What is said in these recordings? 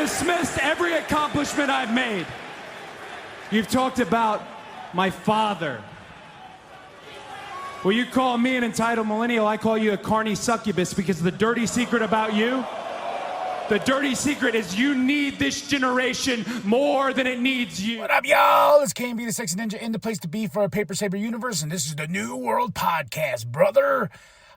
dismissed every accomplishment I've made. You've talked about my father. Well, you call me an entitled millennial, I call you a carny succubus, because the dirty secret about you, the dirty secret is you need this generation more than it needs you. What up, y'all? It's KB the Sexy Ninja in the place to be for a Paper Saber universe, and this is the New World Podcast, brother.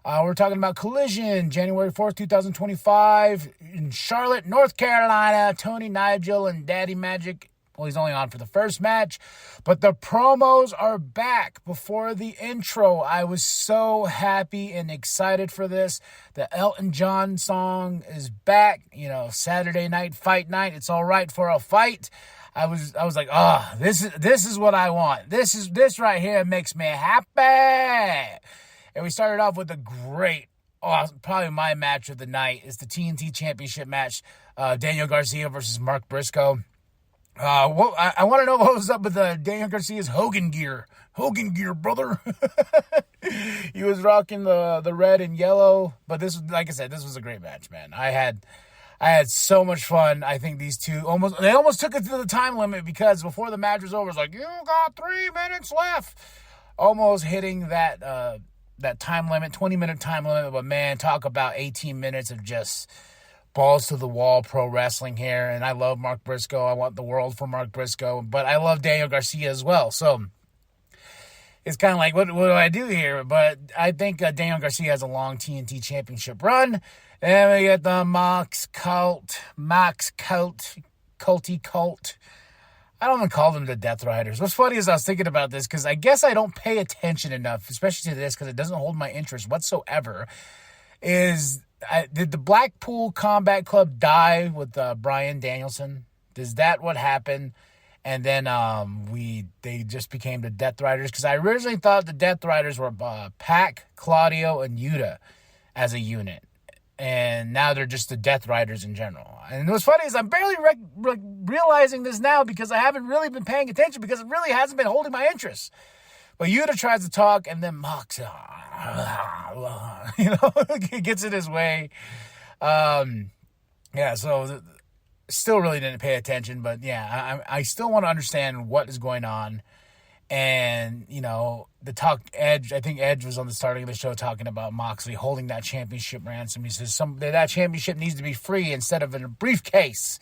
We're talking about Collision, January 4th, 2025, in Charlotte, North Carolina. Tony, Nigel, and Daddy Magic. Well, he's only on for the first match, but the promos are back. Before the intro, I was so happy and excited for this. The Elton John song is back. You know, Saturday night, fight night. It's all right for a fight. I was like, this is what I want. This right here makes me happy. And we started off with a great, probably my match of the night. Is the TNT Championship match, Daniel Garcia versus Mark Briscoe. I want to know what was up with Daniel Garcia's Hogan gear. Hogan gear, brother. He was rocking the red and yellow. But this, like I said, this was a great match, man. I had so much fun. I think these two almost took it to the time limit, because before the match was over, it's like, you got 3 minutes left. Almost hitting that time limit, 20-minute time limit. But man, talk about 18 minutes of just balls to the wall pro wrestling here. And I love Mark Briscoe. I want the world for Mark Briscoe, but I love Daniel Garcia as well. So it's kind of like, what do I do here? But I think Daniel Garcia has a long TNT Championship run. And we got the Max Cult. I don't even call them the Death Riders. What's funny is I was thinking about this, because I guess I don't pay attention enough, especially to this, because it doesn't hold my interest whatsoever, did the Blackpool Combat Club die with Bryan Danielson? Is that what happened? And then they just became the Death Riders? Because I originally thought the Death Riders were Pac, Claudio, and Yuta as a unit. And now they're just the Death Riders in general. And what's funny is I'm barely realizing this now, because I haven't really been paying attention, because it really hasn't been holding my interest. But Yuta tries to talk, and then Mox, he gets in his way. So still really didn't pay attention. But yeah, I still want to understand what is going on. And, Edge, I think Edge was on the starting of the show talking about Moxley holding that championship ransom. He says that championship needs to be free instead of in a briefcase.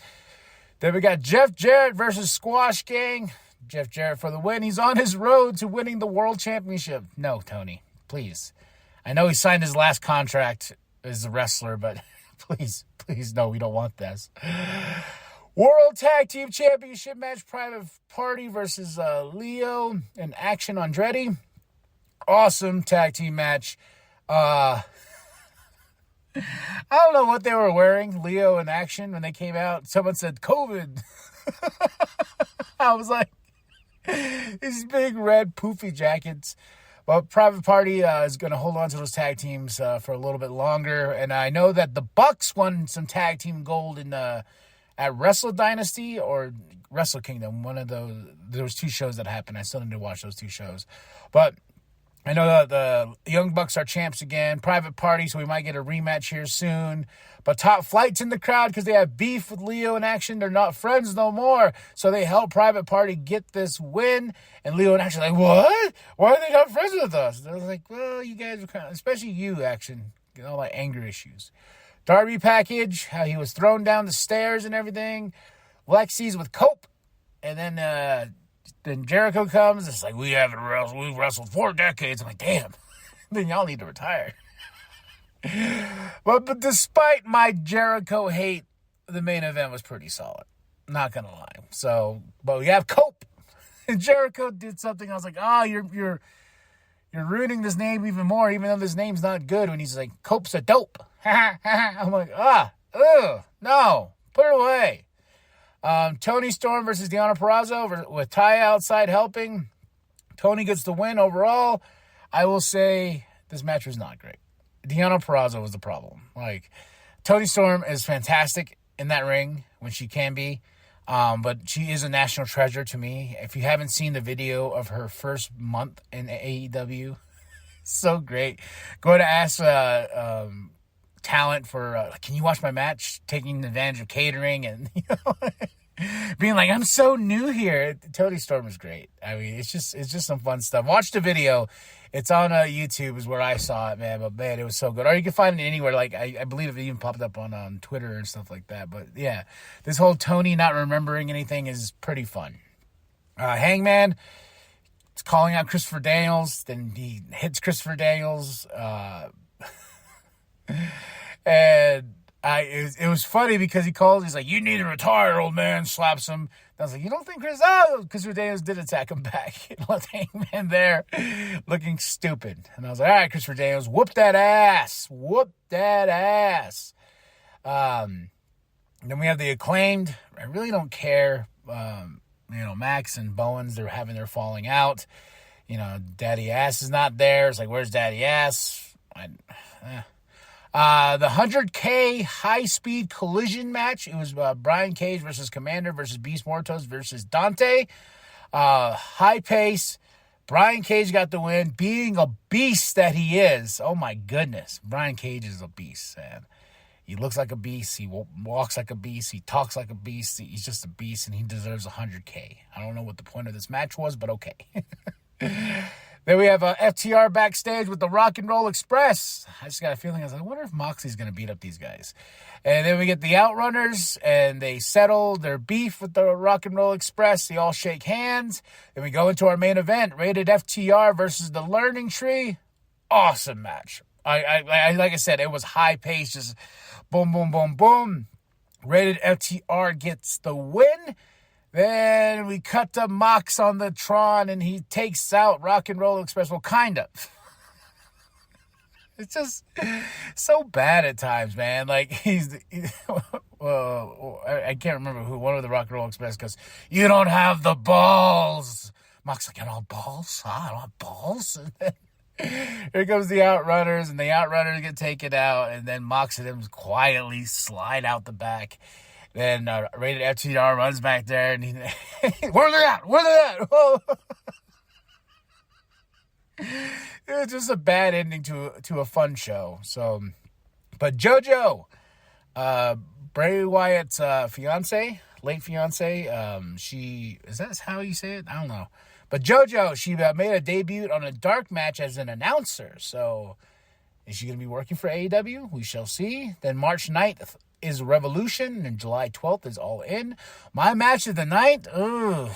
Then we got Jeff Jarrett versus Squash Gang. Jeff Jarrett for the win. He's on his road to winning the world championship. No, Tony, please. I know he signed his last contract as a wrestler, but please, no, we don't want this. World Tag Team Championship match, Private Party versus Leo and Action Andretti. Awesome tag team match. I don't know what they were wearing, Leo and Action, when they came out. Someone said COVID. I was like, these big red poofy jackets. Well, Private Party is going to hold on to those tag teams for a little bit longer. And I know that the Bucks won some tag team gold at Wrestle Dynasty or Wrestle Kingdom. One of those. There was two shows that happened. I still need to watch those two shows. But I know that the Young Bucks are champs again. Private Party, so we might get a rematch here soon. But Top Flight's in the crowd because they have beef with Leo and Action. They're not friends no more. So they help Private Party get this win. And Leo and Action are like, what? Why are they not friends with us? They're like, well, you guys are kind of, especially you, Action, get all that anger issues. Darby Package, how he was thrown down the stairs and everything. Lexi's with Cope. And then Jericho comes. It's like, we haven't wrestled. We've wrestled 4 decades. I'm like, damn. Then y'all need to retire. But despite my Jericho hate, the main event was pretty solid. Not gonna lie. So, but we have Cope. And Jericho did something. I was like, you're ruining this name even more, even though this name's not good. When he's like, Cope's a dope. I'm like, no, put it away. Tony Storm versus Deonna Purrazzo with Ty outside helping. Tony gets the win overall. I will say this match was not great. Deonna Purrazzo was the problem. Like, Tony Storm is fantastic in that ring when she can be. But she is a national treasure to me. If you haven't seen the video of her first month in AEW, so great. Go to ask talent for, can you watch my match? Taking advantage of catering and, being like, I'm so new here. Tony Storm is great. I mean, it's just some fun stuff. Watch the video. It's on YouTube is where I saw it, man. But, man, it was so good. Or you can find it anywhere. Like, I believe it even popped up on Twitter and stuff like that. But, yeah, this whole Tony not remembering anything is pretty fun. Hangman is calling out Christopher Daniels. Then he hits Christopher Daniels. And it was funny because he's like, you need to retire, old man, slaps him. And I was like, you don't think Christopher Daniels did attack him back. He left Hangman there looking stupid. And I was like, all right, Christopher Daniels, whoop that ass. Whoop that ass. Then we have the Acclaimed. I really don't care. Max and Bowens, they're having their falling out. Daddy Ass is not there. It's like, where's Daddy Ass? The 100K high-speed collision match. It was Brian Cage versus Commander versus Beast Mortos versus Dante. High pace. Brian Cage got the win, being a beast that he is. Oh, my goodness. Brian Cage is a beast, man. He looks like a beast. He walks like a beast. He talks like a beast. He's just a beast, and he deserves 100K. I don't know what the point of this match was, but okay. Then we have FTR backstage with the Rock and Roll Express. I just got a feeling, I wonder if Moxley's going to beat up these guys. And then we get the Outrunners, and they settle their beef with the Rock and Roll Express. They all shake hands. Then we go into our main event, Rated FTR versus the Learning Tree. Awesome match. I like I said, it was high pace, just boom, boom, boom, boom. Rated FTR gets the win. Then we cut to Mox on the Tron, and he takes out Rock and Roll Express. Well, kind of. It's just so bad at times, man. Like, I can't remember who, one of the Rock and Roll Express goes, you don't have the balls. Mox like, I don't have balls? I don't have balls? And then here comes the Outrunners, and the Outrunners get taken out, and then Mox and them quietly slide out the back. Then Rated FTR runs back there, and where they at? Where they at? Whoa. It was just a bad ending to a fun show. So, but JoJo, Bray Wyatt's fiance, late fiance, is that how you say it? I don't know. But JoJo, she made a debut on a dark match as an announcer. So, is she going to be working for AEW? We shall see. Then March 9th is Revolution, and July 12th is All In. My match of the night, I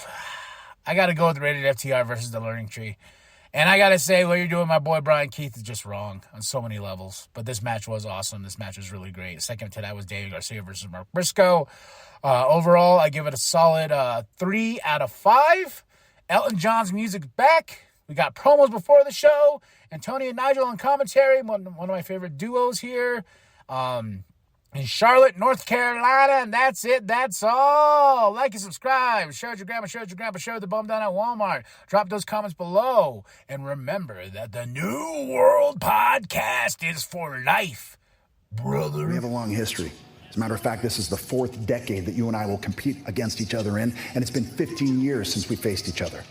got to go with Rated FTR versus the Learning Tree. And I got to say, what you're doing, my boy Brian Keith, is just wrong on so many levels. But this match was awesome. This match was really great. Second to that was Daniel Garcia versus Mark Briscoe. Overall, I give it a solid 3 out of 5. Elton John's music's back. We got promos before the show. And Tony and Nigel on commentary, one of my favorite duos here. In Charlotte, North Carolina, and that's it. That's all. Like and subscribe. Share with your grandma, share with your grandpa, share with the bum down at Walmart. Drop those comments below. And remember that the New World Podcast is for life, brother. We have a long history. As a matter of fact, this is the 4th decade that you and I will compete against each other in, and it's been 15 years since we faced each other.